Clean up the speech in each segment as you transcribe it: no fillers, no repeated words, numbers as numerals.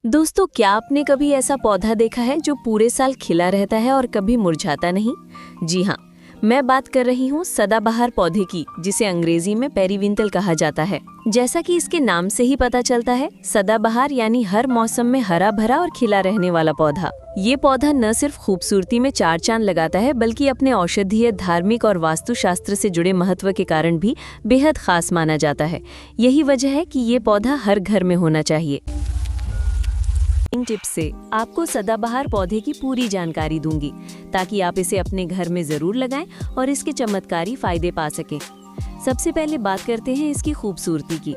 दोस्तों, क्या आपने कभी ऐसा पौधा देखा है जो पूरे साल खिला रहता है और कभी मुरझाता नहीं? जी हाँ, मैं बात कर रही हूँ सदाबहार पौधे की, जिसे अंग्रेजी में पेरीविंटल कहा जाता है। जैसा कि इसके नाम से ही पता चलता है, सदाबहार यानी हर मौसम में हरा भरा और खिला रहने वाला पौधा। ये पौधा न सिर्फ खूबसूरती में चार चांद लगाता है, बल्कि अपने औषधीय, धार्मिक और वास्तुशास्त्र से जुड़े महत्व के कारण भी बेहद खास माना जाता है। यही वजह है कि ये पौधा हर घर में होना चाहिए। इन टिप्स से आपको सदाबहार पौधे की पूरी जानकारी दूंगी, ताकि आप इसे अपने घर में जरूर लगाएं और इसके चमत्कारी फायदे पा सकें। सबसे पहले बात करते हैं इसकी खूबसूरती की।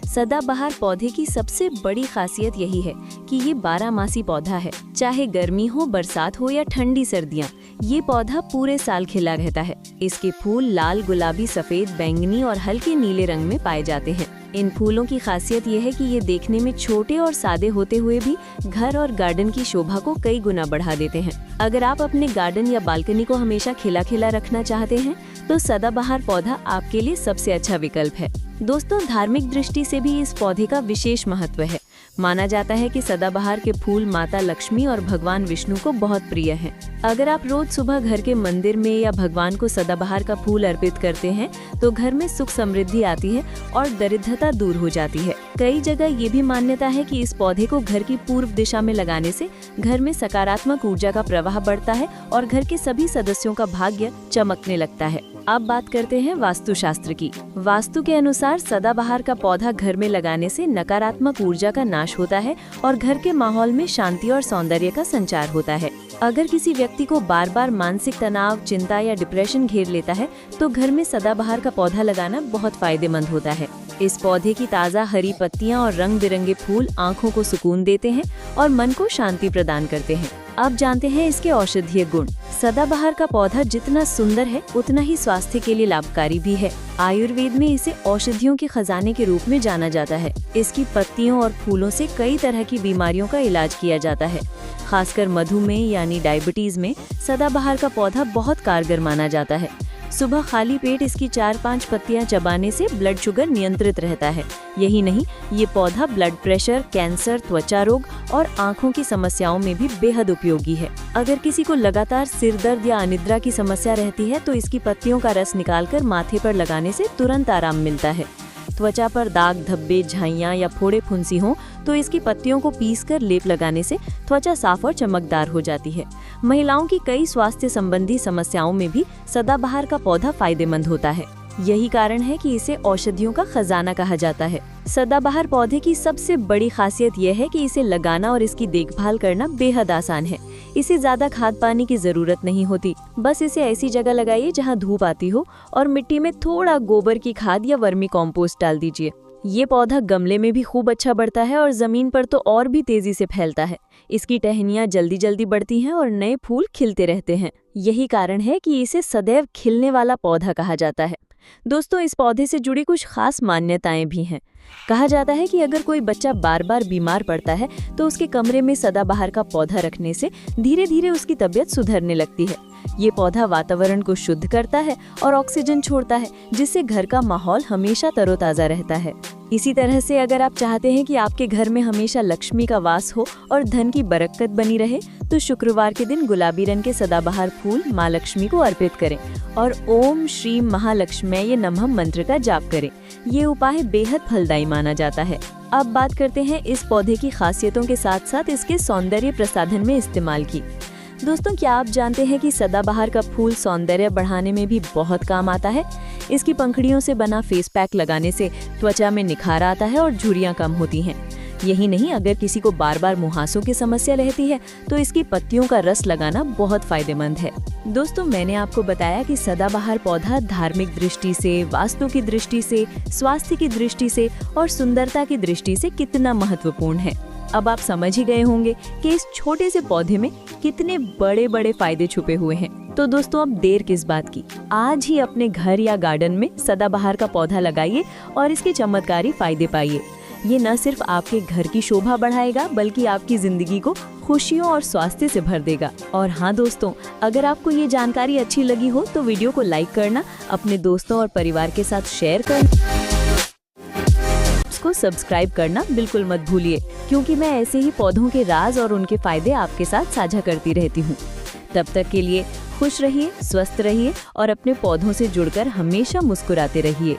सदाबहार पौधे की सबसे बड़ी खासियत यही है कि ये 12मासी पौधा है। चाहे गर्मी हो, बरसात हो या ठंडी सर्दियाँ, ये पौधा पूरे साल खिला रहता है। इसके फूल लाल, गुलाबी, सफेद, बैंगनी और हल्के नीले रंग में पाए जाते हैं। इन फूलों की खासियत यह है कि ये देखने में छोटे और सादे होते हुए भी घर और गार्डन की शोभा को कई गुना बढ़ा देते हैं। अगर आप अपने गार्डन या बालकनी को हमेशा खिला खिला रखना चाहते हैं, तो सदाबहार पौधा आपके लिए सबसे अच्छा विकल्प है। दोस्तों, धार्मिक दृष्टि से भी इस पौधे का विशेष महत्व है। माना जाता है कि सदाबहार के फूल माता लक्ष्मी और भगवान विष्णु को बहुत प्रिय हैं। अगर आप रोज सुबह घर के मंदिर में या भगवान को सदाबहार का फूल अर्पित करते हैं, तो घर में सुख समृद्धि आती है और दरिद्रता दूर हो जाती है। कई जगह ये भी मान्यता है कि इस पौधे को घर की पूर्व दिशा में लगाने से घर में सकारात्मक ऊर्जा का प्रवाह बढ़ता है और घर के सभी सदस्यों का भाग्य चमकने लगता है। अब बात करते हैं वास्तुशास्त्र की। वास्तु के अनुसार सदाबहार का पौधा घर में लगाने से नकारात्मक ऊर्जा का नाश होता है और घर के माहौल में शांति और सौंदर्य का संचार होता है। अगर किसी व्यक्ति को बार बार मानसिक तनाव, चिंता या डिप्रेशन घेर लेता है, तो घर में सदाबहार का पौधा लगाना बहुत फायदेमंद होता है। इस पौधे की ताज़ा हरी पत्तियां और रंग बिरंगे फूल आंखों को सुकून देते हैं और मन को शांति प्रदान करते हैं। अब जानते हैं इसके औषधीय गुण। सदाबहार का पौधा जितना सुंदर है, उतना ही स्वास्थ्य के लिए लाभकारी भी है। आयुर्वेद में इसे औषधियों के खजाने के रूप में जाना जाता है। इसकी पत्तियों और फूलों से कई तरह की बीमारियों का इलाज किया जाता है। खासकर मधुमेह यानी डायबिटीज में सदाबहार का पौधा बहुत कारगर माना जाता है। सुबह खाली पेट इसकी 4-5 पत्तियां चबाने से ब्लड शुगर नियंत्रित रहता है। यही नहीं, ये पौधा ब्लड प्रेशर, कैंसर, त्वचा रोग और आंखों की समस्याओं में भी बेहद उपयोगी है। अगर किसी को लगातार सिर दर्द या अनिद्रा की समस्या रहती है, तो इसकी पत्तियों का रस निकालकर माथे पर लगाने से तुरंत आराम मिलता है। त्वचा पर दाग, धब्बे, झाइयाँ या फोड़े फुंसी हों, तो इसकी पत्तियों को पीसकर लेप लगाने से त्वचा साफ और चमकदार हो जाती है। महिलाओं की कई स्वास्थ्य संबंधी समस्याओं में भी सदाबहार का पौधा फायदेमंद होता है। यही कारण है कि इसे औषधियों का खजाना कहा जाता है। सदाबहार पौधे की सबसे बड़ी खासियत यह है कि इसे लगाना और इसकी देखभाल करना बेहद आसान है। इसे ज्यादा खाद पानी की जरूरत नहीं होती। बस इसे ऐसी जगह लगाइए जहां धूप आती हो और मिट्टी में थोड़ा गोबर की खाद या वर्मी कॉम्पोस्ट डाल दीजिए। ये पौधा गमले में भी खूब अच्छा बढ़ता है और जमीन पर तो और भी तेजी से फैलता है। इसकी टहनियाँ जल्दी जल्दी बढ़ती हैं और नए फूल खिलते रहते हैं। यही कारण है कि इसे सदैव खिलने वाला पौधा कहा जाता है। दोस्तों, इस पौधे से जुड़ी कुछ खास मान्यताएं भी हैं। कहा जाता है कि अगर कोई बच्चा बार बार बीमार पड़ता है, तो उसके कमरे में सदाबहार का पौधा रखने से धीरे धीरे उसकी तबीयत सुधरने लगती है। ये पौधा वातावरण को शुद्ध करता है और ऑक्सीजन छोड़ता है, जिससे घर का माहौल हमेशा तरोताजा रहता है। इसी तरह से अगर आप चाहते हैं कि आपके घर में हमेशा लक्ष्मी का वास हो और धन की बरकत बनी रहे, तो शुक्रवार के दिन गुलाबी रंग के सदाबहार फूल माँ लक्ष्मी को अर्पित करें और ओम श्रीम महालक्ष्म्यै नमः मंत्र का जाप करें। ये उपाय बेहद फलदायी माना जाता है। अब बात करते हैं इस पौधे की खासियतों के साथ साथ इसके सौंदर्य प्रसाधन में इस्तेमाल की। दोस्तों, क्या आप जानते हैं कि सदाबहार का फूल सौंदर्य बढ़ाने में भी बहुत काम आता है? इसकी पंखुड़ियों से बना फेस पैक लगाने से त्वचा में निखार आता है और झुर्रियां कम होती हैं। यही नहीं, अगर किसी को बार बार मुहासों की समस्या रहती है, तो इसकी पत्तियों का रस लगाना बहुत फायदेमंद है। दोस्तों, मैंने आपको बताया कि सदाबहार पौधा धार्मिक दृष्टि से, वास्तु की दृष्टि से, स्वास्थ्य की दृष्टि से और सुंदरता की दृष्टि से कितना महत्वपूर्ण है। अब आप समझ ही गए होंगे कि इस छोटे से पौधे में कितने बड़े बड़े फायदे छुपे हुए हैं। तो दोस्तों, अब देर किस बात की, आज ही अपने घर या गार्डन में सदाबहार का पौधा लगाइए और इसके चमत्कारी फायदे पाइए। ये न सिर्फ आपके घर की शोभा बढ़ाएगा, बल्कि आपकी जिंदगी को खुशियों और स्वास्थ्य से भर देगा। और हाँ दोस्तों, अगर आपको ये जानकारी अच्छी लगी हो, तो वीडियो को लाइक करना, अपने दोस्तों और परिवार के साथ शेयर करना। को सब्सक्राइब करना बिल्कुल मत भूलिए, क्योंकि मैं ऐसे ही पौधों के राज और उनके फायदे आपके साथ साझा करती रहती हूँ। तब तक के लिए खुश रहिए, स्वस्थ रहिए और अपने पौधों से जुड़कर हमेशा मुस्कुराते रहिए।